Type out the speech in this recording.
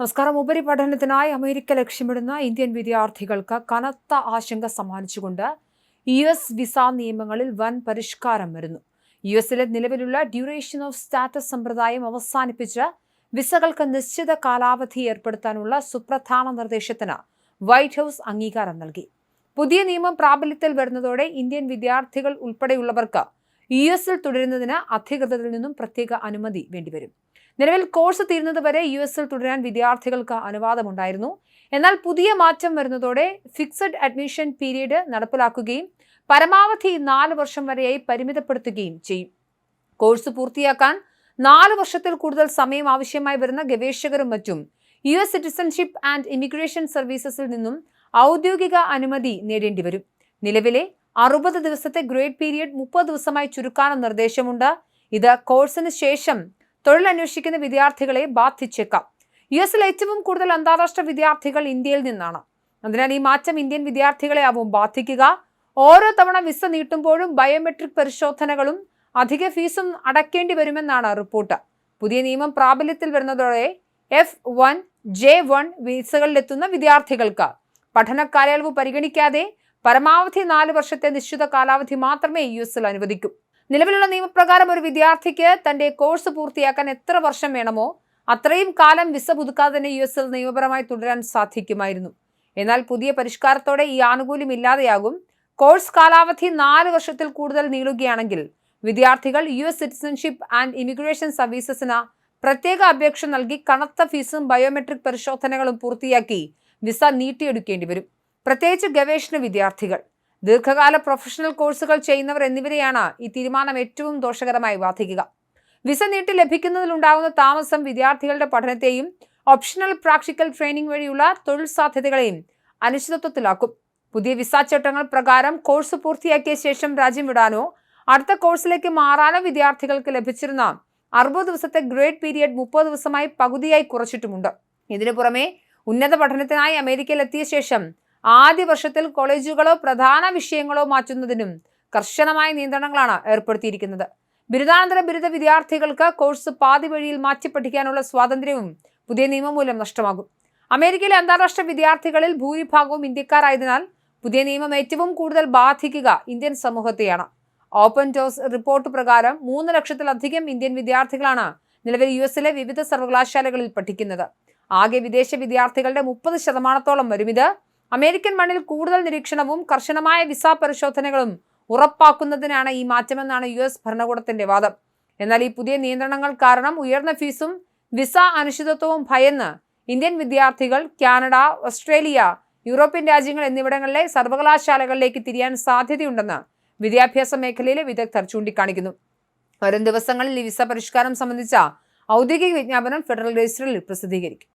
നമസ്കാരം. ഉപരിപഠനത്തിനായി അമേരിക്ക ലക്ഷ്യമിടുന്ന ഇന്ത്യൻ വിദ്യാർത്ഥികൾക്ക് കനത്ത ആശങ്ക സമ്മാനിച്ചുകൊണ്ട് US വിസ നിയമങ്ങളിൽ വൻ പരിഷ്കാരം വരുന്നു. US-ലെ നിലവിലുള്ള ഡ്യൂറേഷൻ ഓഫ് സ്റ്റാറ്റസ് സമ്പ്രദായം അവസാനിപ്പിച്ച് വിസകൾക്ക് നിശ്ചിത കാലാവധി ഏർപ്പെടുത്താനുള്ള സുപ്രധാന നിർദ്ദേശത്തിന് വൈറ്റ് ഹൌസ് അംഗീകാരം നൽകി. പുതിയ നിയമം പ്രാബല്യത്തിൽ വരുന്നതോടെ ഇന്ത്യൻ വിദ്യാർത്ഥികൾ ഉൾപ്പെടെയുള്ളവർക്ക് US-ൽ തുടരുന്നതിന് അധികൃതരിൽ നിന്നും പ്രത്യേക അനുമതി വേണ്ടിവരും. നിലവിൽ കോഴ്സ് തീരുന്നതുവരെ US-ൽ തുടരാൻ വിദ്യാർത്ഥികൾക്ക് അനുവാദമുണ്ടായിരുന്നു. എന്നാൽ പുതിയ മാറ്റം വരുന്നതോടെ ഫിക്സഡ് അഡ്മിഷൻ പീരീഡ് നടപ്പിലാക്കുകയും പരമാവധി 4 വർഷം വരെയായി പരിമിതപ്പെടുത്തുകയും ചെയ്യും. കോഴ്സ് പൂർത്തിയാക്കാൻ 4 വർഷത്തിൽ കൂടുതൽ സമയം ആവശ്യമായി വരുന്ന ഗവേഷകരും മറ്റും US സിറ്റിസൺഷിപ്പ് ആൻഡ് ഇമിഗ്രേഷൻ സർവീസസിൽ നിന്നും ഔദ്യോഗിക അനുമതി നേടേണ്ടി വരും. നിലവിലെ 60 ദിവസത്തെ ഗ്രേഡ് പീരീഡ് 30 ദിവസമായി ചുരുക്കാനും നിർദ്ദേശമുണ്ട്. ഇത് കോഴ്സിന് ശേഷം തൊഴിലന്വേഷിക്കുന്ന വിദ്യാർത്ഥികളെ ബാധിച്ചേക്കാം. US-ൽ ഏറ്റവും കൂടുതൽ അന്താരാഷ്ട്ര വിദ്യാർത്ഥികൾ ഇന്ത്യയിൽ നിന്നാണ്. അതിനാൽ ഈ മാറ്റം ഇന്ത്യൻ വിദ്യാർത്ഥികളെ ആവും ബാധിക്കുക. ഓരോ തവണ വിസ നീട്ടുമ്പോഴും ബയോമെട്രിക് പരിശോധനകളും അധിക ഫീസും അടയ്ക്കേണ്ടി വരുമെന്നാണ് റിപ്പോർട്ട്. പുതിയ നിയമം പ്രാബല്യത്തിൽ വരുന്നതോടെ F1, J1 വിസകളിലെത്തുന്ന വിദ്യാർത്ഥികൾക്ക് പഠന കാലയളവ് പരിഗണിക്കാതെ പരമാവധി 4 വർഷത്തെ നിശ്ചിത കാലാവധി മാത്രമേ US-ൽ അനുവദിക്കൂ. നിലവിലുള്ള നിയമപ്രകാരം ഒരു വിദ്യാർത്ഥിക്ക് തന്റെ കോഴ്സ് പൂർത്തിയാക്കാൻ എത്ര വർഷം വേണമോ അത്രയും കാലം വിസ പുതുക്കാതെ തന്നെ US-ൽ നിയമപരമായി തുടരാൻ സാധിക്കുമായിരുന്നു. എന്നാൽ പുതിയ പരിഷ്കാരത്തോടെ ഈ ആനുകൂല്യം ഇല്ലാതെയാകും. കോഴ്സ് കാലാവധി 4 വർഷത്തിൽ കൂടുതൽ നീളുകയാണെങ്കിൽ വിദ്യാർത്ഥികൾ US സിറ്റിസൺഷിപ്പ് ആൻഡ് ഇമിഗ്രേഷൻ സർവീസസിന് പ്രത്യേക അപേക്ഷ നൽകി കനത്ത ഫീസും ബയോമെട്രിക് പരിശോധനകളും പൂർത്തിയാക്കി വിസ നീട്ടിയെടുക്കേണ്ടി വരും. പ്രത്യേകിച്ച് ഗവേഷണ വിദ്യാർത്ഥികൾ, ദീർഘകാല പ്രൊഫഷണൽ കോഴ്സുകൾ ചെയ്യുന്നവർ എന്നിവരെയാണ് ഈ തീരുമാനം ഏറ്റവും ദോഷകരമായി ബാധിക്കുക. വിസ നീട്ടി ലഭിക്കുന്നതിലുണ്ടാകുന്ന താമസം വിദ്യാർത്ഥികളുടെ പഠനത്തെയും ഓപ്ഷണൽ പ്രാക്ടിക്കൽ ട്രെയിനിങ് വഴിയുള്ള തൊഴിൽ സാധ്യതകളെയും അനിശ്ചിതത്വത്തിലാക്കും. പുതിയ വിസ ചട്ടങ്ങൾ പ്രകാരം കോഴ്സ് പൂർത്തിയാക്കിയ ശേഷം രാജ്യം വിടാനോ അടുത്ത കോഴ്സിലേക്ക് മാറാനോ വിദ്യാർത്ഥികൾക്ക് ലഭിച്ചിരുന്ന 60 ദിവസത്തെ ഗ്രേഡ് പീരിയഡ് 30 ദിവസമായി പകുതിയായി കുറച്ചിട്ടുമുണ്ട്. ഇതിനു പുറമെ ഉന്നത പഠനത്തിനായി അമേരിക്കയിൽ എത്തിയ ശേഷം ആദ്യ വർഷത്തിൽ കോളേജുകളോ പ്രധാന വിഷയങ്ങളോ മാറ്റുന്നതിനും കർശനമായ നിയന്ത്രണങ്ങളാണ് ഏർപ്പെടുത്തിയിരിക്കുന്നത്. ബിരുദാനന്തര ബിരുദ വിദ്യാർത്ഥികൾക്ക് കോഴ്സ് പാതി വഴിയിൽ മാറ്റി പഠിക്കാനുള്ള സ്വാതന്ത്ര്യവും പുതിയ നിയമം മൂലം നഷ്ടമാകും. അമേരിക്കയിലെ അന്താരാഷ്ട്ര വിദ്യാർത്ഥികളിൽ ഭൂരിഭാഗവും ഇന്ത്യക്കാരായതിനാൽ പുതിയ നിയമം ഏറ്റവും കൂടുതൽ ബാധിക്കുക ഇന്ത്യൻ സമൂഹത്തെയാണ്. ഓപ്പൺ ഡോർസ് റിപ്പോർട്ട് പ്രകാരം 3 ലക്ഷത്തിലധികം ഇന്ത്യൻ വിദ്യാർത്ഥികളാണ് നിലവിൽ US-ലെ വിവിധ സർവകലാശാലകളിൽ പഠിക്കുന്നത്. ആകെ വിദേശ വിദ്യാർത്ഥികളുടെ 30% വരും. ഇത് അമേരിക്കൻ മണ്ണിൽ കൂടുതൽ നിരീക്ഷണവും കർശനമായ വിസ പരിശോധനകളും ഉറപ്പാക്കുന്നതിനാണ് ഈ മാറ്റമെന്നാണ് US ഭരണകൂടത്തിന്റെ വാദം. എന്നാൽ ഈ പുതിയ നിയന്ത്രണങ്ങൾ കാരണം ഉയർന്ന ഫീസും വിസ അനിശ്ചിതത്വവും ഭയന്ന് ഇന്ത്യൻ വിദ്യാർത്ഥികൾ കാനഡ, ഓസ്ട്രേലിയ, യൂറോപ്യൻ രാജ്യങ്ങൾ എന്നിവിടങ്ങളിലെ സർവകലാശാലകളിലേക്ക് തിരിയാൻ സാധ്യതയുണ്ടെന്ന് വിദ്യാഭ്യാസ മേഖലയിലെ വിദഗ്ധർ ചൂണ്ടിക്കാണിക്കുന്നു. വരും ദിവസങ്ങളിൽ ഈ വിസ പരിഷ്കാരം സംബന്ധിച്ച ഔദ്യോഗിക വിജ്ഞാപനം ഫെഡറൽ രജിസ്റ്ററിൽ പ്രസിദ്ധീകരിക്കും.